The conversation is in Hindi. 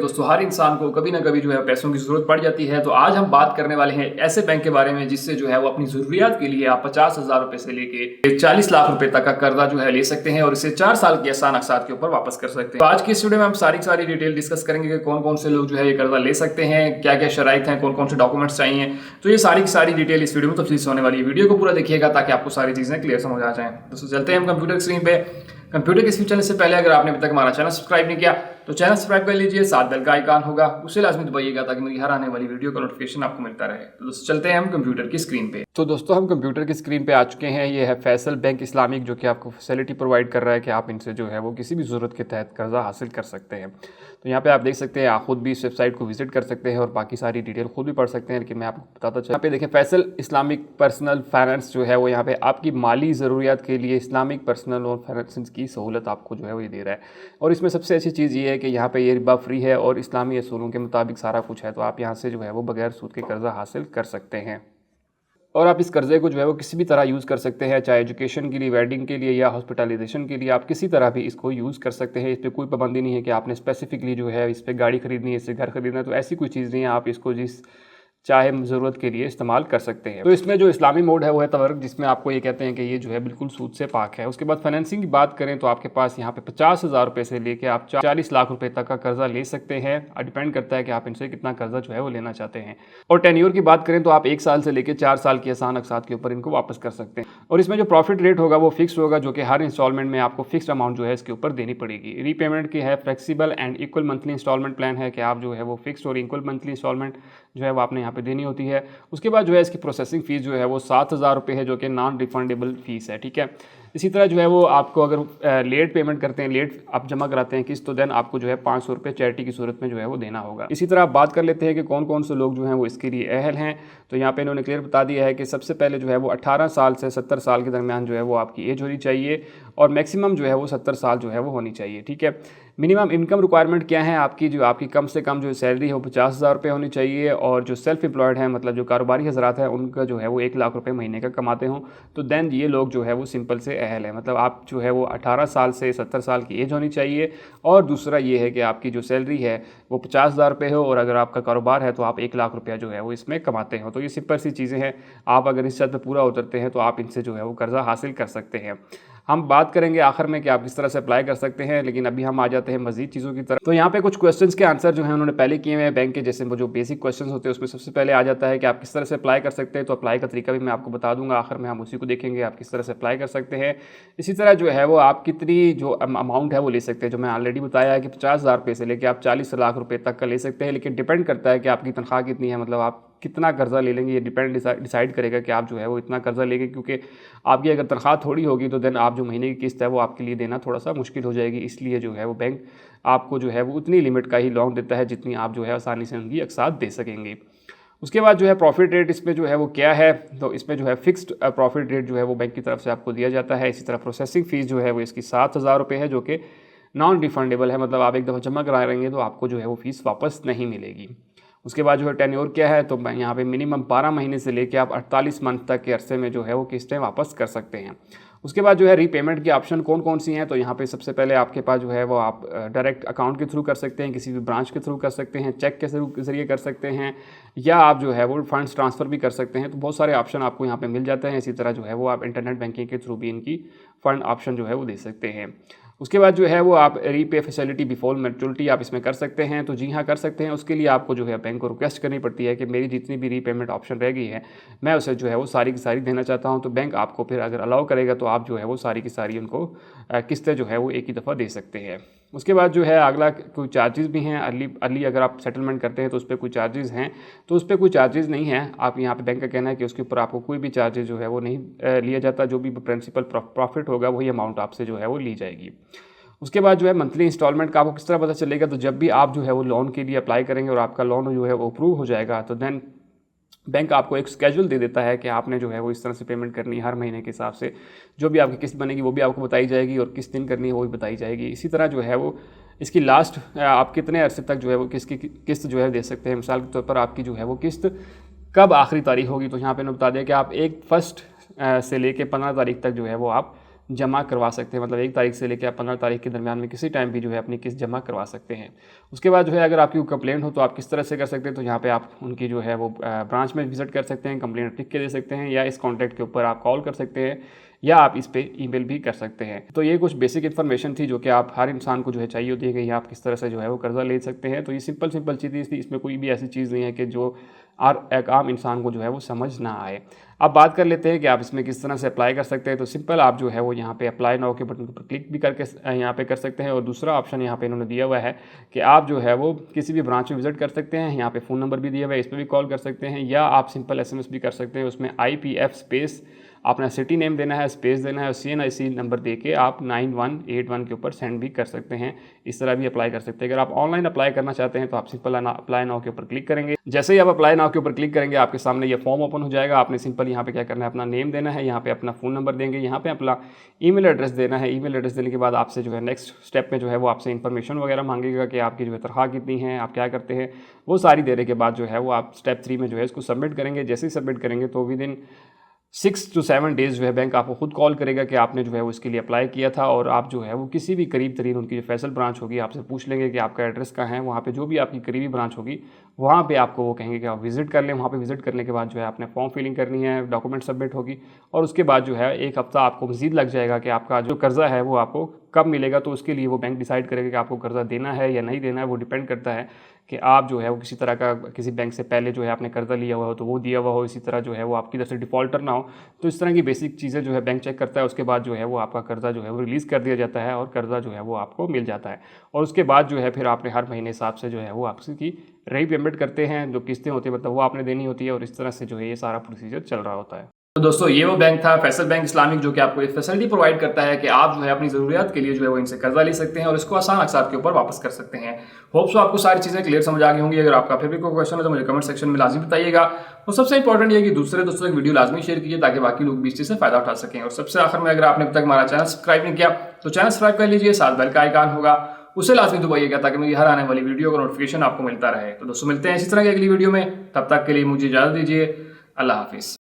दोस्तों, हर इंसान को कभी ना कभी जो है पैसों की जरूरत पड़ जाती है। तो आज हम बात करने वाले हैं ऐसे बैंक के बारे में जिससे जो है वो अपनी जरूरियात के लिए आप 50,000 रुपए से लेके 40 लाख रुपए तक का कर्जा जो है ले सकते हैं और इसे 4 साल की आसान अकसात के ऊपर वापस कर सकते हैं। तो आज की इस वीडियो में हम सारी डिटेल डिस्कस करेंगे कि कौन कौन से लोग जो है ये कर्जा ले सकते हैं, क्या क्या शराइत हैं, कौन कौन से डॉक्यूमेंट्स चाहिए। तो ये सारी डिटेल इस वीडियो में तफसील से होने वाली है। वीडियो को पूरा देखिएगा ताकि आपको सारी चीजें क्लियर समझ आ जाए। दोस्तों चलते हैं हम कंप्यूटर स्क्रीन पे। कंप्यूटर के स्पीड चैनल से पहले अगर आपने अभी तक हमारा चैनल सब्सक्राइब नहीं किया तो चैनल सब्सक्राइब कर लीजिए, साथ बेल का आइकन होगा उसे लाजमी दबाइएगा ताकि मेरी हर आने वाली वीडियो का नोटिफिकेशन आपको मिलता रहे। तो दोस्तों चलते हैं हम कंप्यूटर की स्क्रीन पे। तो दोस्तों हम कंप्यूटर की स्क्रीन पे आ चुके हैं। ये है फैसल बैंक इस्लामिक, जो कि आपको फैसिलिटी प्रोवाइड कर रहा है कि आप इनसे जो है वो किसी भी ज़रूरत के तहत कर्जा हासिल कर सकते हैं। तो यहाँ पे आप देख सकते हैं, आप खुद भी इस वेबसाइट को विजिट कर सकते हैं और बाकी सारी डिटेल खुद भी पढ़ सकते हैं, लेकिन मैं आपको बताता चलूँ। यहाँ पे देखें, फैसल इस्लामिक पर्सनल फाइनेंस जो है वो यहाँ पे आपकी माली ज़रूरियात के लिए इस्लामिक पर्सनल और फाइनेंस की सहूलत आपको जो है वो ये दे रहा है। और इसमें सबसे अच्छी चीज़ ये है कि यहाँ पे ये रिबा फ्री है और इस्लामी असूलों के मुताबिक सारा कुछ है। तो आप यहाँ से जो है वो बगैर सूद के कर्जा हासिल कर सकते हैं और आप इस कर्जे को जो है वो किसी भी तरह यूज़ कर सकते हैं, चाहे एजुकेशन के लिए, वेडिंग के लिए या हॉस्पिटलाइजेशन के लिए। आप किसी तरह भी इसको यूज़ कर सकते हैं। इस पर कोई पाबंदी नहीं है कि आपने स्पेसिफिकली जो है इस पर गाड़ी खरीदनी है, इससे घर खरीदना है। तो ऐसी कोई चीज़ नहीं है, आप इसको जिस चाहे ज़रूरत के लिए इस्तेमाल कर सकते हैं। तो इसमें जो इस्लामी मोड है वो है तवर्क, जिसमें आपको ये कहते हैं कि ये जो है बिल्कुल सूद से पाक है। उसके बाद फाइनेंसिंग की बात करें तो आपके पास यहाँ पे 50,000 रुपये से लेके आप 40 लाख रुपए तक का कर्जा ले सकते हैं। डिपेंड करता है कि आप इनसे कितना कर्जा जो है वो लेना चाहते हैं। और टेन्योर की बात करें तो आप 1 साल से लेकर 4 साल की आसान अकसात के ऊपर इनको वापस कर सकते हैं। और इसमें जो प्रॉफिट रेट होगा वो फिक्स होगा, जो कि हर इंस्टॉलमेंट में आपको फिक्स्ड अमाउंट जो है इसके ऊपर देनी पड़ेगी। रीपेमेंट की है flexible and equal monthly instalment plan है कि आप जो है वो फिक्स्ड और इक्वल मंथली इंस्टॉलमेंट जो है वो आपने यहाँ पे देनी होती है। उसके बाद जो है इसकी प्रोसेसिंग फ़ीस जो है वो 7,000 रुपये है, जो कि नॉन रिफंडेबल फ़ीस है। ठीक है, इसी तरह जो है वो आपको अगर लेट पेमेंट करते हैं, लेट आप जमा कराते हैं किस्त, तो देन आपको जो है 500 रुपये चैरिटी की सूरत में जो है वो देना होगा। इसी तरह आप बात कर लेते हैं कि कौन कौन से लोग जो हैं वो इसके लिए अहल हैं। तो यहाँ पे इन्होंने क्लियर बता दिया है कि सबसे पहले जो है वो 18 साल से 70 साल के दरमियान जो है वो आपकी एज होनी चाहिए और मैक्सिमम जो है वो 70 साल जो है वो होनी चाहिए। ठीक है, मिनिमम इनकम रिक्वायरमेंट क्या है आपकी, जो आपकी कम से कम जो सैलरी है वो 50,000 रुपये होनी चाहिए। और जो सेल्फ एम्प्लॉयड है, मतलब जो कारोबारी हजरात हैं, उनका जो है वो 1 लाख रुपये महीने का कमाते हों, तो देन ये लोग जो है वो सिंपल से अहल है। मतलब आप जो है वो 18 साल से 70 साल की एज होनी चाहिए। और दूसरा ये है कि आपकी जो सैलरी है वो 50,000 रुपये हो और अगर आपका कारोबार है तो आप 1 लाख रुपया जो है वो इसमें कमाते हो। तो ये सिंपल सी चीज़ें हैं। आप अगर इस शर्त पर पूरा उतरते हैं तो आप इनसे जो है वो कर्जा हासिल कर सकते हैं। हम बात करेंगे आखिर में कि आप किस तरह से अप्लाई कर सकते हैं, लेकिन अभी हम आ जाते हैं मजीद चीज़ों की तरफ। तो यहाँ पे कुछ क्वेश्चंस के आंसर जो हैं उन्होंने पहले किए हुए हैं बैंक के, जैसे वो जो बेसिक क्वेश्चंस होते हैं उसमें सबसे पहले आ जाता है कि आप किस तरह से अप्लाई कर सकते हैं। तो अप्लाई का तरीका भी मैं आपको बता दूंगा, आखिर में हम उसी को देखेंगे आप किस तरह से अप्लाई कर सकते हैं। इसी तरह जो है वो आप कितनी जो अमाउंट है वो ले सकते हैं, जो मैं ऑलरेडी बताया है कि 50,000 रुपये से लेकर आप 40 लाख रुपये तक का ले सकते हैं। लेकिन डिपेंड करता है कि आपकी तनख्वाह कितनी है, मतलब आप कितना कर्जा ले लेंगे, ये डिसाइड करेगा कि आप जो है वो इतना कर्जा लेंगे। क्योंकि आपकी अगर तनख्वाह थोड़ी होगी तो देन आप जो महीने की किस्त है वो आपके लिए देना थोड़ा सा मुश्किल हो जाएगी। इसलिए जो है वो बैंक आपको जो है वो उतनी लिमिट का ही लोन देता है जितनी आप जो है आसानी से उनकी अकसात दे सकेंगे। उसके बाद जो है प्रॉफिट रेट इसमें जो है वो क्या है, तो इसमें जो है फिक्स्ड प्रॉफिट रेट जो है वो बैंक की तरफ से आपको दिया जाता है। इसी तरह प्रोसेसिंग फ़ीस जो है वो इसकी 7,000 रुपये है, जो कि नॉन रिफंडेबल है। मतलब आप एक दफ़ा जमा कराएंगे तो आपको जो है वो फ़ीस वापस नहीं मिलेगी। उसके बाद जो है टेन्योर क्या है, तो यहाँ पे मिनिमम 12 महीने से लेके आप 48 मंथ तक के अरसे में जो है वो किस्तें वापस कर सकते हैं। उसके बाद जो है रीपेमेंट की ऑप्शन कौन कौन सी हैं, तो यहाँ पे सबसे पहले आपके पास जो है वो आप डायरेक्ट अकाउंट के थ्रू कर सकते हैं, किसी भी ब्रांच के थ्रू कर सकते हैं, चेक के ज़रिए कर सकते हैं, या आप जो है वो फंड्स ट्रांसफ़र भी कर सकते हैं। तो बहुत सारे ऑप्शन आपको यहाँ पे मिल जाते हैं। इसी तरह जो है वो आप इंटरनेट बैंकिंग के थ्रू भी इनकी फ़ंड ऑप्शन जो है वो दे सकते हैं। उसके बाद जो है वो आप रीपे फैसिलिटी बिफोर मैच्योरिटी आप इसमें कर सकते हैं। तो जी हाँ, कर सकते हैं। उसके लिए आपको जो है बैंक को रिक्वेस्ट करनी पड़ती है कि मेरी जितनी भी रीपेमेंट ऑप्शन रह गई है मैं उसे जो है वो सारी की सारी देना चाहता हूँ। तो बैंक आपको फिर अगर अलाउ करेगा तो आप जो है वो सारी की सारी उनको किस्तें जो है वो एक ही दफ़ा दे सकते हैं। उसके बाद जो है अगला कोई चार्जेस भी हैं। अर्ली अगर आप सेटलमेंट करते हैं तो उस पर कोई चार्जेस हैं, तो उस पर कोई चार्जेस नहीं है। आप यहाँ पे बैंक का कहना है कि उसके ऊपर आपको कोई भी चार्जेस जो है वो नहीं लिया जाता। जो भी प्रिंसिपल प्रॉफिट होगा वही अमाउंट आपसे जो है वो ली जाएगी। उसके बाद जो है मंथली इंस्टॉलमेंट का आपको किस तरह पता चलेगा, तो जब भी आप जो है वो लोन के लिए अप्लाई करेंगे और आपका लोन जो है वो अप्रूव हो जाएगा तो देन बैंक आपको एक स्केड्यूल दे देता है कि आपने जो है वो इस तरह से पेमेंट करनी है। हर महीने के हिसाब से जो भी आपकी किस्त बनेगी वो भी आपको बताई जाएगी और किस दिन करनी है वो भी बताई जाएगी। इसी तरह जो है वो इसकी लास्ट आप कितने अरसे तक जो है वो किस्त जो है दे सकते हैं। मिसाल के तौर पर आपकी जो है वो किस्त कब आखिरी तारीख होगी, तो यहाँ पे बता दें कि आप 1 फर्स्ट से लेके 15 तारीख तक जो है वो आप जमा करवा सकते हैं। मतलब 1 तारीख से लेकर 15 तारीख के दरमियान में किसी टाइम भी जो है अपनी किस्त जमा करवा सकते हैं। उसके बाद जो है अगर आपकी कंप्लेंट हो तो आप किस तरह से कर सकते हैं, तो यहाँ पे आप उनकी जो है वो ब्रांच में विजिट कर सकते हैं, कंप्लेंट लिख के दे सकते हैं, या इस कॉन्टैक्ट के ऊपर आप कॉल कर सकते हैं, या आप इस पे ईमेल भी कर सकते हैं। तो ये कुछ बेसिक इन्फॉर्मेशन थी जो कि आप हर इंसान को जो है चाहिए होती है कि आप किस तरह से जो है वो कर्जा ले सकते हैं। तो ये सिंपल चीज़ थी, इसमें कोई भी ऐसी चीज़ नहीं है कि जो एक आम इंसान को जो है वो समझ ना आए। अब बात कर लेते हैं कि आप इसमें किस तरह से अप्लाई कर सकते हैं। तो सिंपल आप जो है वो यहाँ पे अप्लाई नाउ के बटन पर क्लिक भी करके यहाँ पे कर सकते हैं, और दूसरा ऑप्शन यहाँ पे इन्होंने दिया हुआ है कि आप जो है वो किसी भी ब्रांच में विजिट कर सकते हैं। यहाँ पे फ़ोन नंबर भी दिया हुआ है, इस पर भी कॉल कर सकते हैं, या आप सिंपल SMS भी कर सकते हैं। उसमें IPF स्पेस अपना सिटी नेम देना है, स्पेस देना है, और CNIC नंबर दे के आप 9181 के ऊपर सेंड भी कर सकते हैं। इस तरह भी अप्लाई कर सकते हैं। अगर आप ऑनलाइन अप्लाई करना चाहते हैं तो आप सिंपल अप्लाई नाउ के ऊपर क्लिक करेंगे। जैसे ही आप अप्लाई नाउ के ऊपर क्लिक करेंगे आपके सामने ये फॉर्म ओपन हो जाएगा। आपने सिंपल यहाँ पे क्या करना है, अपना नेम देना है, यहाँ पे अपना फ़ोन नंबर देंगे, यहाँ पे अपना ईमेल एड्रेस देना है। ईमेल एड्रेस देने के बाद आपसे जो है नेक्स्ट स्टेप में जो है वो आपसे इन्फॉर्मेशन वगैरह मांगेगा कि आपकी जो है तनख्वाह कितनी है, आप क्या करते हैं, वो सारी देने के बाद जो है वो आप स्टेप 3 में जो है इसको सबमिट करेंगे। जैसे ही सबमिट करेंगे तो विद इन 6 to 7 डेज़ जो है बैंक आपको खुद कॉल करेगा कि आपने जो है वो इसके लिए अप्लाई किया था, और आप जो है वो किसी भी करीब तरीन उनकी जो फैसल ब्रांच होगी आपसे पूछ लेंगे कि आपका एड्रेस कहाँ है। वहाँ पे जो भी आपकी करीबी ब्रांच होगी वहाँ पे आपको वो कहेंगे कि आप विज़िट कर लें। वहाँ पे विज़िट करने के बाद जो है आपने फॉर्म फिलिंग करनी है, डॉक्यूमेंट सबमिट होगी, और उसके बाद जो है 1 हफ्ता आपको मज़ीद लग जाएगा कि आपका जो कर्ज़ा है वो आपको कब मिलेगा। तो उसके लिए वो बैंक डिसाइड करेगा कि आपको कर्ज़ा देना है या नहीं देना है। वो डिपेंड करता है कि आप जो है वो किसी तरह का किसी बैंक से पहले जो है आपने कर्जा लिया हुआ हो तो वो दिया हुआ हो, इसी तरह जो है वो आपकी तरफ से डिफ़ॉल्टर ना हो। तो इस तरह की बेसिक चीज़ें जो है बैंक चेक करता है। उसके बाद जो है वो आपका कर्जा जो है वो रिलीज़ कर दिया जाता है, और कर्जा जो है वो आपको मिल जाता है। और उसके बाद जो है फिर आपने हर महीने हिसाब से जो है वो आपकी रही पेमेंट करते हैं, जो किस्तें होती हैं मतलब वो आपने देनी होती है, और इस तरह से जो है ये सारा प्रोसीजर चल रहा होता है। तो दोस्तों ये वो बैंक था फैसल बैंक इस्लामिक, जो कि आपको एक फैसिलिटी प्रोवाइड करता है कि आप जो है अपनी ज़रूरियात के लिए जो है वो इनसे कर्जा ले सकते हैं और इसको आसान अक़सात के ऊपर वापस कर सकते हैं। होप सो आपको सारी चीज़ें क्लियर समझ आ गई होंगी। अगर आपका फिर भी कोई क्वेश्चन है तो मुझे कमेंट सेक्शन में लाजमी बताइएगा। और सबसे इंपॉर्टेंट ये है कि दूसरे दोस्तों की वीडियो लाजमी शेयर कीजिए ताकि बाकी लोग भी इस चीज़ से फायदा उठा सकें। और सबसे आखिर में, अगर आपने अब तक हमारा चैनल सब्सक्राइब नहीं किया तो चैनल सब्सक्राइब कर लीजिए, साथ बेल का आइकन होगा उसे लाजमी दबाइएगा ताकि मेरी हर आने वाली वीडियो का नोटिफिकेशन आपको मिलता रहे। तो दोस्तों मिलते हैं इसी तरह की अगली वीडियो में, तब तक के लिए मुझे इजाज़त दीजिए। अल्लाह हाफिज़।